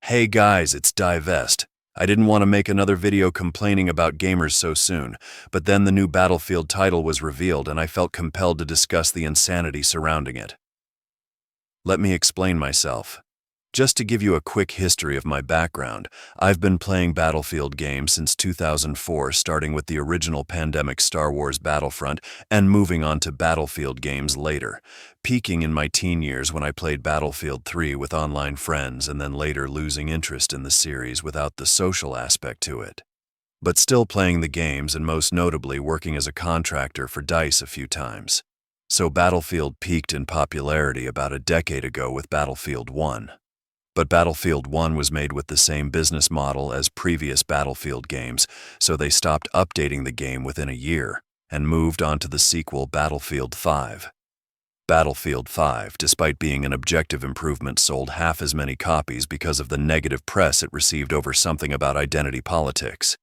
Hey guys, it's Divest. I didn't want to make another video complaining about gamers so soon, but then the new Battlefield title was revealed and I felt compelled to discuss the insanity surrounding it. Let me explain myself. Just to give you a quick history of my background, I've been playing Battlefield games since 2004, starting with the original pandemic Star Wars Battlefront and moving on to Battlefield games later, peaking in my teen years when I played Battlefield 3 with online friends and then later losing interest in the series without the social aspect to it. But still playing the games and most notably working as a contractor for DICE a few times. So Battlefield peaked in popularity about a decade ago with Battlefield 1. But Battlefield 1 was made with the same business model as previous Battlefield games, so they stopped updating the game within a year and moved on to the sequel Battlefield 5. Battlefield 5, despite being an objective improvement, sold half as many copies because of the negative press it received over something about identity politics.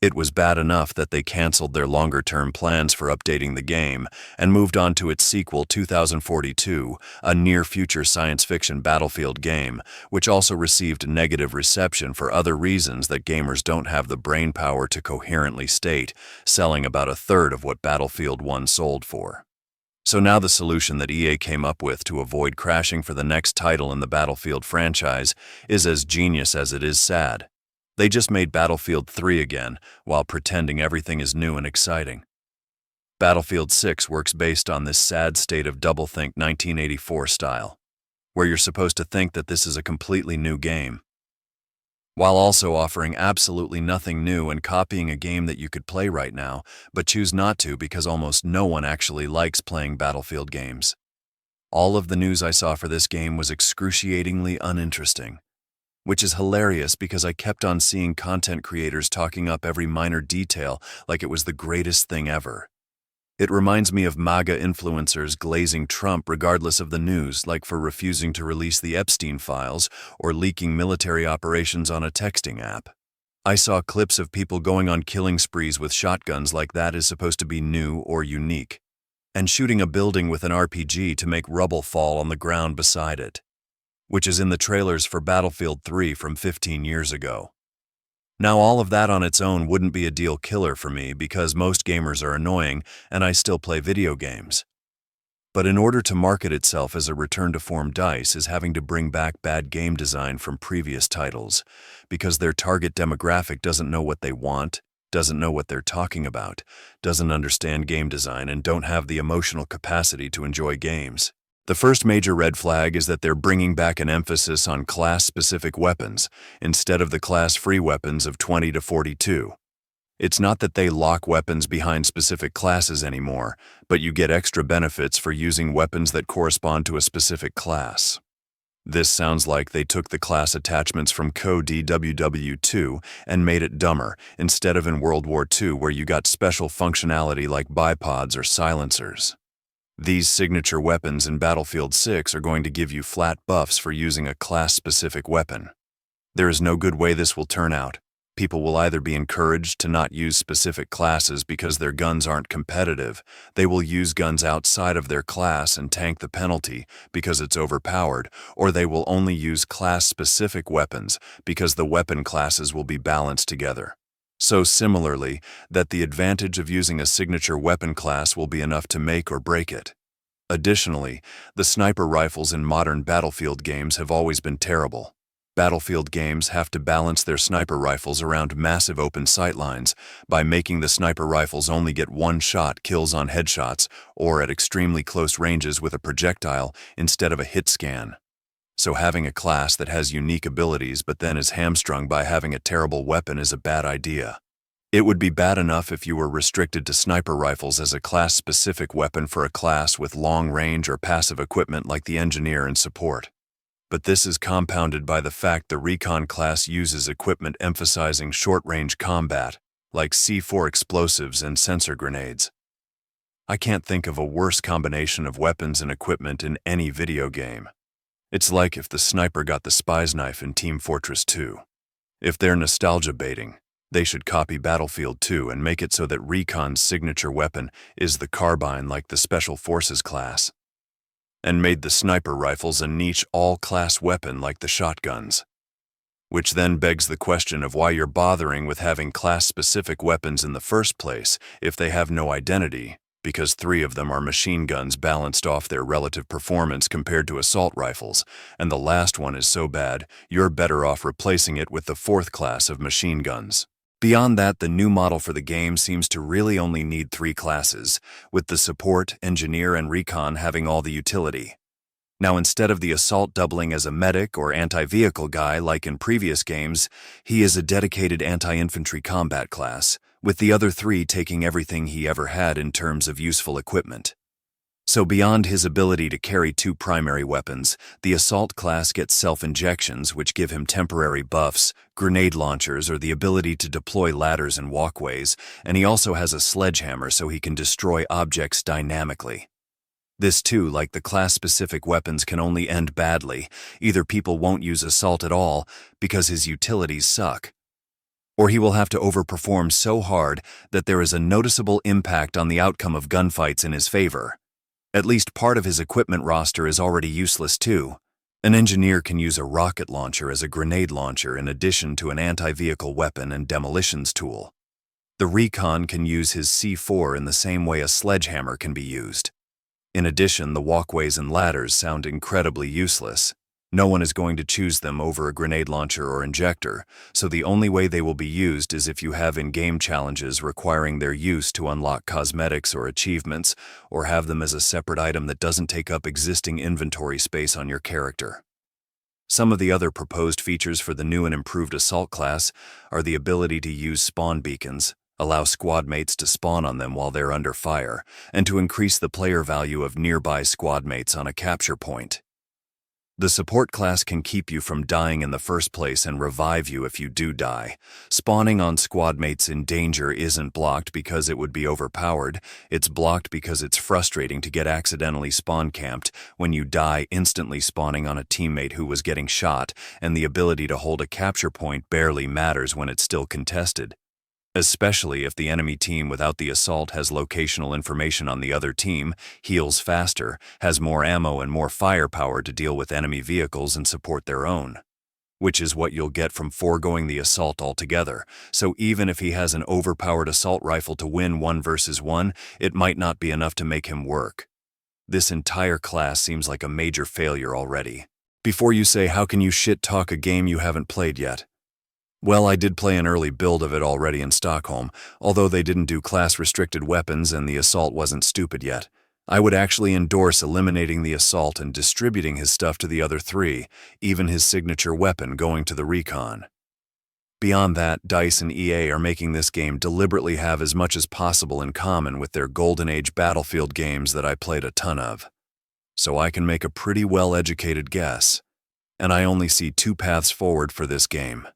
It was bad enough that they canceled their longer-term plans for updating the game and moved on to its sequel 2042, a near-future science-fiction Battlefield game, which also received negative reception for other reasons that gamers don't have the brainpower to coherently state, selling about a third of what Battlefield 1 sold for. So now the solution that EA came up with to avoid crashing for the next title in the Battlefield franchise is as genius as it is sad. They just made Battlefield 3 again, while pretending everything is new and exciting. Battlefield 6 works based on this sad state of doublethink 1984 style, where you're supposed to think that this is a completely new game, while also offering absolutely nothing new and copying a game that you could play right now, but choose not to because almost no one actually likes playing Battlefield games. All of the news I saw for this game was excruciatingly uninteresting. Which is hilarious because I kept on seeing content creators talking up every minor detail like it was the greatest thing ever. It reminds me of MAGA influencers glazing Trump regardless of the news, like for refusing to release the Epstein files or leaking military operations on a texting app. I saw clips of people going on killing sprees with shotguns like that is supposed to be new or unique, and shooting a building with an RPG to make rubble fall on the ground beside it, which is in the trailers for Battlefield 3 from 15 years ago. Now all of that on its own wouldn't be a deal killer for me because most gamers are annoying and I still play video games. But in order to market itself as a return to form, DICE is having to bring back bad game design from previous titles because their target demographic doesn't know what they want, doesn't know what they're talking about, doesn't understand game design, and don't have the emotional capacity to enjoy games. The first major red flag is that they're bringing back an emphasis on class-specific weapons instead of the class-free weapons of 20 to 42. It's not that they lock weapons behind specific classes anymore, but you get extra benefits for using weapons that correspond to a specific class. This sounds like they took the class attachments from COD WW2 and made it dumber, instead of in World War II where you got special functionality like bipods or silencers. These signature weapons in Battlefield 6 are going to give you flat buffs for using a class-specific weapon. There is no good way this will turn out. People will either be encouraged to not use specific classes because their guns aren't competitive, they will use guns outside of their class and tank the penalty because it's overpowered, or they will only use class-specific weapons because the weapon classes will be balanced together. So similarly, that the advantage of using a signature weapon class will be enough to make or break it. Additionally, the sniper rifles in modern Battlefield games have always been terrible. Battlefield games have to balance their sniper rifles around massive open sightlines by making the sniper rifles only get one-shot kills on headshots or at extremely close ranges with a projectile instead of a hit scan. So having a class that has unique abilities but then is hamstrung by having a terrible weapon is a bad idea. It would be bad enough if you were restricted to sniper rifles as a class-specific weapon for a class with long range or passive equipment like the engineer and support. But this is compounded by the fact the recon class uses equipment emphasizing short-range combat, like C4 explosives and sensor grenades. I can't think of a worse combination of weapons and equipment in any video game. It's like if the sniper got the spy's knife in Team Fortress 2. If they're nostalgia baiting, they should copy Battlefield 2 and make it so that Recon's signature weapon is the carbine like the Special Forces class, and made the sniper rifles a niche all-class weapon like the shotguns. Which then begs the question of why you're bothering with having class-specific weapons in the first place if they have no identity, because 3 of them are machine guns balanced off their relative performance compared to assault rifles, and the last one is so bad, you're better off replacing it with the 4th class of machine guns. Beyond that, the new model for the game seems to really only need 3 classes, with the support, engineer, and recon having all the utility. Now, instead of the assault doubling as a medic or anti-vehicle guy like in previous games, he is a dedicated anti-infantry combat class, with the other 3 taking everything he ever had in terms of useful equipment. So beyond his ability to carry 2 primary weapons, the assault class gets self-injections which give him temporary buffs, grenade launchers or the ability to deploy ladders and walkways, and he also has a sledgehammer so he can destroy objects dynamically. This too, like the class-specific weapons, can only end badly. Either people won't use assault at all because his utilities suck, or he will have to overperform so hard that there is a noticeable impact on the outcome of gunfights in his favor. At least part of his equipment roster is already useless too. An engineer can use a rocket launcher as a grenade launcher in addition to an anti-vehicle weapon and demolitions tool. The recon can use his C4 in the same way a sledgehammer can be used. In addition, the walkways and ladders sound incredibly useless. No one is going to choose them over a grenade launcher or injector, so the only way they will be used is if you have in-game challenges requiring their use to unlock cosmetics or achievements, or have them as a separate item that doesn't take up existing inventory space on your character. Some of the other proposed features for the new and improved assault class are the ability to use spawn beacons, allow squad mates to spawn on them while they're under fire, and to increase the player value of nearby squad mates on a capture point. The support class can keep you from dying in the first place and revive you if you do die. Spawning on squad mates in danger isn't blocked because it would be overpowered, it's blocked because it's frustrating to get accidentally spawn camped when you die instantly spawning on a teammate who was getting shot, and the ability to hold a capture point barely matters when it's still contested. Especially if the enemy team without the assault has locational information on the other team, heals faster, has more ammo and more firepower to deal with enemy vehicles and support their own. Which is what you'll get from foregoing the assault altogether, so even if he has an overpowered assault rifle to win 1 versus 1, it might not be enough to make him work. This entire class seems like a major failure already. Before you say, how can you shit-talk a game you haven't played yet? Well, I did play an early build of it already in Stockholm, although they didn't do class-restricted weapons and the assault wasn't stupid yet. I would actually endorse eliminating the assault and distributing his stuff to the other 3, even his signature weapon going to the recon. Beyond that, DICE and EA are making this game deliberately have as much as possible in common with their Golden Age Battlefield games that I played a ton of. So I can make a pretty well-educated guess, and I only see 2 paths forward for this game.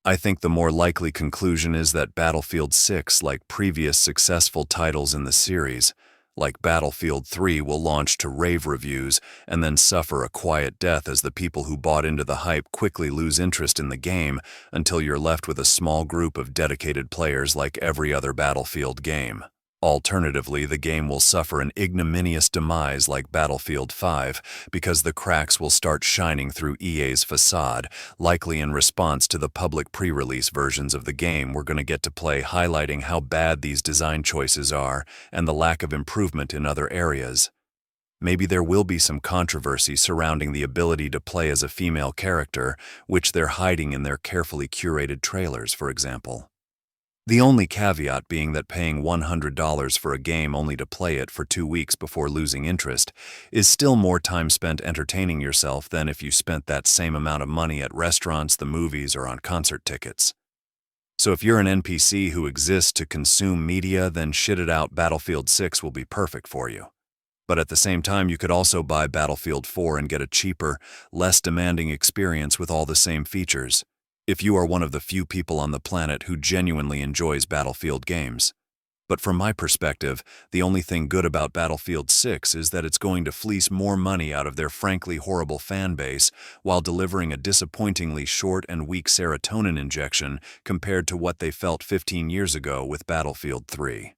I think the more likely conclusion is that Battlefield 6, like previous successful titles in the series, like Battlefield 3, will launch to rave reviews and then suffer a quiet death as the people who bought into the hype quickly lose interest in the game until you're left with a small group of dedicated players like every other Battlefield game. Alternatively, the game will suffer an ignominious demise like Battlefield 5 because the cracks will start shining through EA's facade, likely in response to the public pre-release versions of the game we're going to get to play, highlighting how bad these design choices are and the lack of improvement in other areas. Maybe there will be some controversy surrounding the ability to play as a female character, which they're hiding in their carefully curated trailers, for example. The only caveat being that paying $100 for a game only to play it for 2 weeks before losing interest is still more time spent entertaining yourself than if you spent that same amount of money at restaurants, the movies, or on concert tickets. So if you're an NPC who exists to consume media, then shit it out, Battlefield 6 will be perfect for you. But at the same time, you could also buy Battlefield 4 and get a cheaper, less demanding experience with all the same features, if you are one of the few people on the planet who genuinely enjoys Battlefield games. But from my perspective, the only thing good about Battlefield 6 is that it's going to fleece more money out of their frankly horrible fan base while delivering a disappointingly short and weak serotonin injection compared to what they felt 15 years ago with Battlefield 3.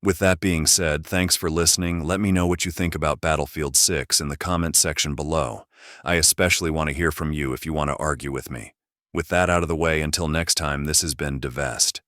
With that being said, thanks for listening. Let me know what you think about Battlefield 6 in the comment section below. I especially want to hear from you if you want to argue with me. With that out of the way, until next time, this has been Divest.